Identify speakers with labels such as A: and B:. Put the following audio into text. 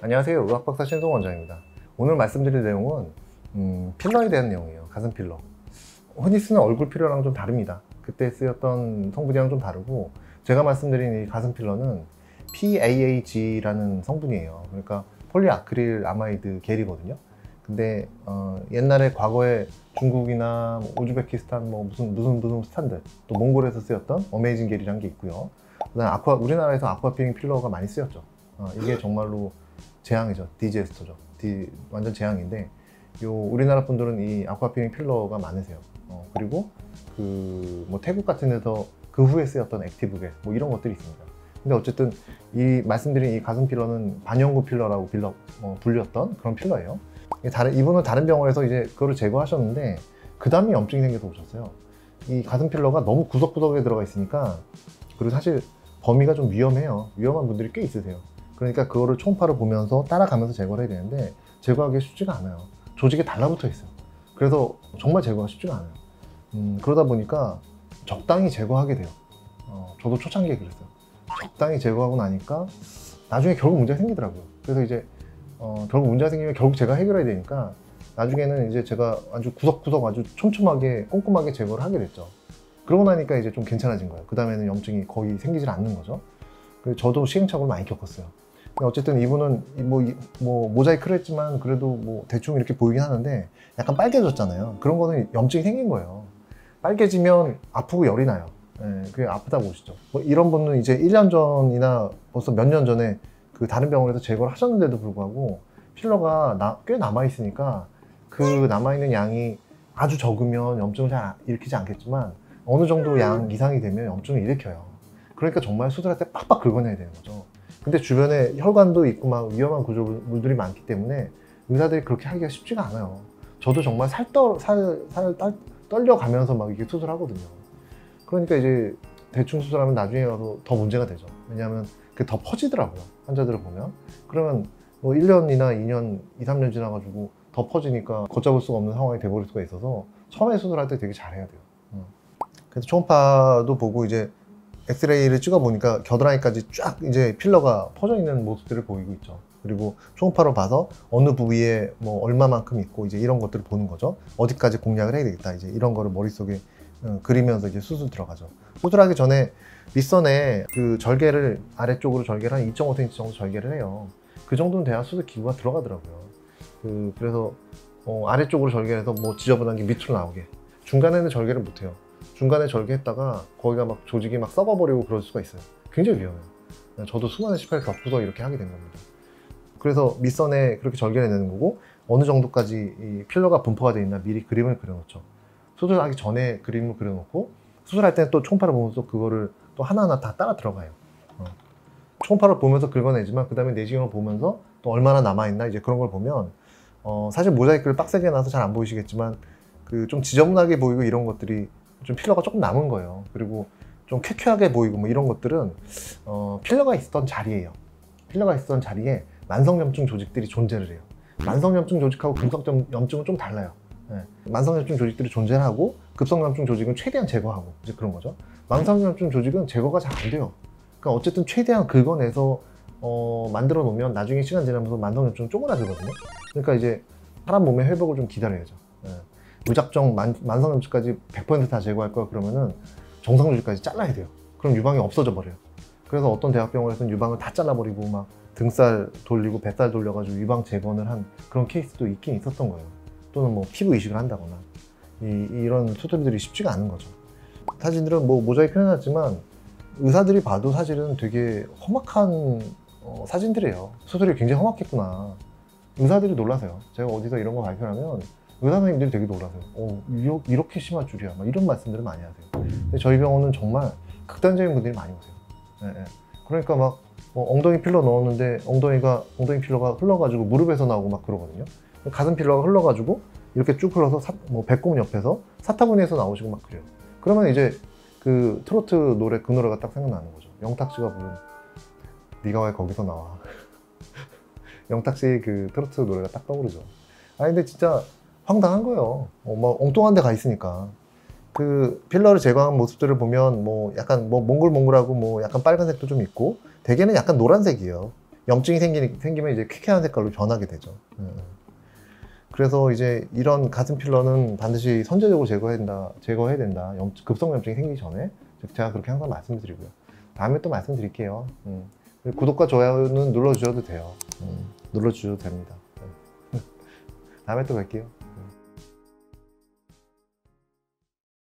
A: 안녕하세요. 의학박사 신송 원장입니다. 오늘 말씀드릴 내용은 필러에 대한 내용이에요. 가슴 필러. 흔히 쓰는 얼굴 필러랑 좀 다릅니다. 그때 쓰였던 성분이랑 좀 다르고, 제가 말씀드린 이 가슴 필러는 PAAG라는 성분이에요. 그러니까 폴리아크릴 아마이드 겔이거든요. 근데 옛날에 과거에 중국이나 우즈베키스탄 무슨 스탄들, 또 몽골에서 쓰였던 어메이징 겔이라는 게 있고요. 그다음 우리나라에서 아쿠아필링 필러가 많이 쓰였죠. 이게 정말로 재앙이죠. 디제스터죠. 완전 재앙인데, 우리나라 분들은 이 아쿠아필링 필러가 많으세요. 그리고 태국 같은 데서 그 후에 쓰였던 액티브겔 이런 것들이 있습니다. 근데 어쨌든 이 말씀드린 이 가슴 필러는 반영구 필러라고 불렸던 그런 필러예요. 이분은 다른 병원에서 이제 그거를 제거하셨는데 그 다음에 염증이 생겨서 오셨어요. 이 가슴 필러가 너무 구석구석에 들어가 있으니까, 그리고 사실 범위가 좀 위험해요. 위험한 분들이 꽤 있으세요. 그러니까 그거를 초음파를 보면서 따라가면서 제거를 해야 되는데 제거하기 쉽지가 않아요. 조직에 달라붙어 있어요. 그래서 정말 제거가 쉽지가 않아요. 그러다 보니까 적당히 제거하게 돼요. 저도 초창기에 그랬어요. 적당히 제거하고 나니까 나중에 결국 문제가 생기더라고요. 그래서 이제 결국 문제가 생기면 결국 제가 해결해야 되니까, 나중에는 이제 제가 아주 구석구석 아주 촘촘하게 꼼꼼하게 제거를 하게 됐죠. 그러고 나니까 이제 좀 괜찮아진 거예요. 그 다음에는 염증이 거의 생기질 않는 거죠. 그래서 저도 시행착오를 많이 겪었어요. 어쨌든 이분은 모자이크를 했지만 그래도 대충 이렇게 보이긴 하는데 약간 빨개졌잖아요. 그런 거는 염증이 생긴 거예요. 빨개지면 아프고 열이 나요. 그게 아프다고 보시죠. 이런 분은 이제 1년 전이나 벌써 몇 년 전에 그 다른 병원에서 제거를 하셨는데도 불구하고 필러가 꽤 남아있으니까, 그 남아있는 양이 아주 적으면 염증을 잘 일으키지 않겠지만 어느 정도 양 이상이 되면 염증을 일으켜요. 그러니까 정말 수술할 때 빡빡 긁어내야 되는 거죠. 근데 주변에 혈관도 있고 막 위험한 구조물들이 많기 때문에 의사들이 그렇게 하기가 쉽지가 않아요. 저도 정말 떨려가면서 막 이렇게 수술하거든요. 그러니까 이제 대충 수술하면 나중에 가서 더 문제가 되죠. 왜냐하면 그게 더 퍼지더라고요. 환자들을 보면. 그러면 1년이나 2년, 2, 3년 지나가지고 더 퍼지니까 걷잡을 수가 없는 상황이 돼버릴 수가 있어서 처음에 수술할 때 되게 잘해야 돼요. 그래서 초음파도 보고 이제 엑스레이를 찍어보니까 겨드랑이까지 쫙 이제 필러가 퍼져 있는 모습들을 보이고 있죠. 그리고 초음파로 봐서 어느 부위에 얼마만큼 있고 이제 이런 것들을 보는 거죠. 어디까지 공략을 해야 되겠다. 이제 이런 거를 머릿속에 그리면서 이제 수술 들어가죠. 수술하기 전에 밑선에 그 절개를, 아래쪽으로 절개를 한 2.5cm 정도 절개를 해요. 그 정도는 돼야 수술 기구가 들어가더라고요. 그래서 아래쪽으로 절개해서 지저분한 게 밑으로 나오게. 중간에는 절개를 못 해요. 중간에 절개했다가 거기가 막 조직이 막 썩어버리고 그럴 수가 있어요. 굉장히 위험해요. 저도 수많은 실패를 겪고서 이렇게 하게 된 겁니다. 그래서 밑선에 그렇게 절개를 내는 거고, 어느 정도까지 이 필러가 분포가 되어 있나 미리 그림을 그려놓죠. 수술하기 전에 그림을 그려놓고, 수술할 때는 또 초음파를 보면서 그거를 또 하나하나 다 따라 들어가요. 초음파를 보면서 긁어내지만 그 다음에 내시경을 보면서 또 얼마나 남아있나 이제 그런 걸 보면, 사실 모자이크를 빡세게 해놔서 잘 안 보이시겠지만 좀 지저분하게 보이고 이런 것들이 좀 필러가 조금 남은 거예요. 그리고 좀 쾌쾌하게 보이고 이런 것들은 필러가 있었던 자리예요. 필러가 있었던 자리에 만성염증 조직들이 존재를 해요. 만성염증 조직하고 급성염증은 좀 달라요. 만성염증 조직들이 존재를 하고 급성염증 조직은 최대한 제거하고 이제 그런 거죠. 만성염증 조직은 제거가 잘 안 돼요. 그러니까 어쨌든 최대한 긁어내서 만들어 놓으면 나중에 시간 지나면서 만성염증은 쪼그라들거든요. 그러니까 이제 사람 몸의 회복을 좀 기다려야죠. 무작정 만성염증까지 100% 다 제거할 거야 그러면은 정상조직까지 잘라야 돼요. 그럼 유방이 없어져 버려요. 그래서 어떤 대학병원에서는 유방을 다 잘라버리고 막 등살 돌리고 뱃살 돌려가지고 유방 재건을 한 그런 케이스도 있긴 있었던 거예요. 또는 피부 이식을 한다거나 이런 수술들이 쉽지가 않은 거죠. 사진들은 모자이크 해놨지만 의사들이 봐도 사실은 되게 험악한 사진들이에요. 수술이 굉장히 험악했구나. 의사들이 놀라세요. 제가 어디서 이런 거 발표하면 의사 선생님들이 되게 놀라세요. 이렇게 심할 줄이야. 막 이런 말씀들을 많이 하세요. 근데 저희 병원은 정말 극단적인 분들이 많이 오세요. 그러니까 막 엉덩이 필러 넣었는데 엉덩이 필러가 흘러가지고 무릎에서 나오고 막 그러거든요. 가슴 필러가 흘러가지고 이렇게 쭉 흘러서 배꼽 옆에서 사타구니에서 나오시고 막 그래요. 그러면 이제 그 트로트 노래, 그 노래가 딱 생각나는 거죠. 영탁 씨가 부른 네가 왜 거기서 나와. 영탁 씨의 그 트로트 노래가 딱 떠오르죠. 근데 진짜 황당한 거예요. 엉뚱한 데 가 있으니까. 그 필러를 제거한 모습들을 보면 약간 몽글몽글하고 약간 빨간색도 좀 있고, 대개는 약간 노란색이에요. 염증이 생기면 이제 쾌쾌한 색깔로 변하게 되죠. 그래서 이제 이런 가슴 필러는 반드시 선제적으로 제거해야 된다. 급성 염증이 생기기 전에. 제가 그렇게 항상 말씀드리고요. 다음에 또 말씀드릴게요. 구독과 좋아요는 눌러주셔도 돼요. 눌러주셔도 됩니다. 다음에 또 뵐게요.